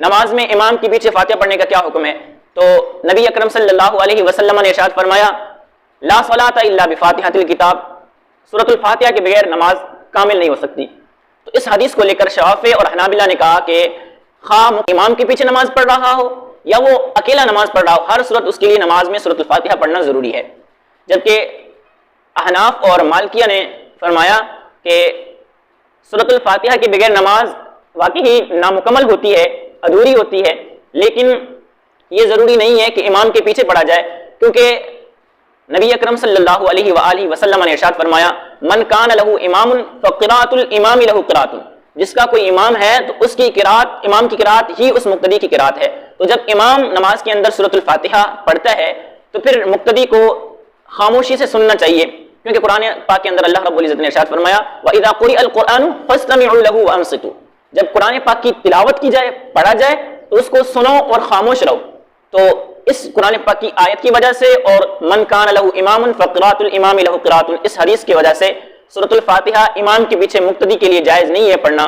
نماز میں امام کے پیچھے فاتحہ پڑھنے کا کیا حکم ہے؟ تو نبی اکرم صلی اللہ علیہ وسلم نے ارشاد فرمایا لا صلاۃ الا بفاتحۃ الکتاب، سورۃ الفاتحہ کے بغیر نماز کامل نہیں ہو سکتی۔ تو اس حدیث کو لے کر شافعی اور حنابلہ نے کہا کہ خواہ امام کے پیچھے نماز پڑھ رہا ہو یا وہ اکیلا نماز پڑھ رہا ہو، ہر صورت اس کے لیے نماز میں سورۃ الفاتحہ پڑھنا ضروری ہے۔ جبکہ احناف اور مالکیہ نے فرمایا کہ سورۃ الفاتحہ کے بغیر نماز واقعی نامکمل ہوتی ہے، ادھوری ہوتی ہے، لیکن یہ ضروری نہیں ہے کہ امام کے پیچھے پڑھا جائے، کیونکہ نبی اکرم صلی اللہ علیہ وآلہ وسلم نے ارشاد فرمایا من کان لہ امام فقراۃ الامام لہ قراۃ، جس کا کوئی امام ہے تو اس کی قرات، امام کی قرات ہی اس مقتدی کی قرات ہے۔ تو جب امام نماز کے اندر سورۃ الفاتحہ پڑھتا ہے تو پھر مقتدی کو خاموشی سے سننا چاہیے، کیونکہ قرآن پاک کے اندر اللہ رب العزت نے ارشاد فرمایا وَإِذَا قُرِئَ الْقُرْآنُ فَاسْتَمِعُوا لَهُ وَأَنصِتُوا، جب قرآن پاک کی تلاوت کی جائے، پڑھا جائے تو اس کو سنو اور خاموش رہو۔ تو اس قرآن پاک کی آیت کی وجہ سے اور من کان لہ امام فقراۃ الامام لہ قراۃ، اس حدیث کی وجہ سے سورۃ الفاتحہ امام کے پیچھے مقتدی کے لیے جائز نہیں ہے پڑھنا۔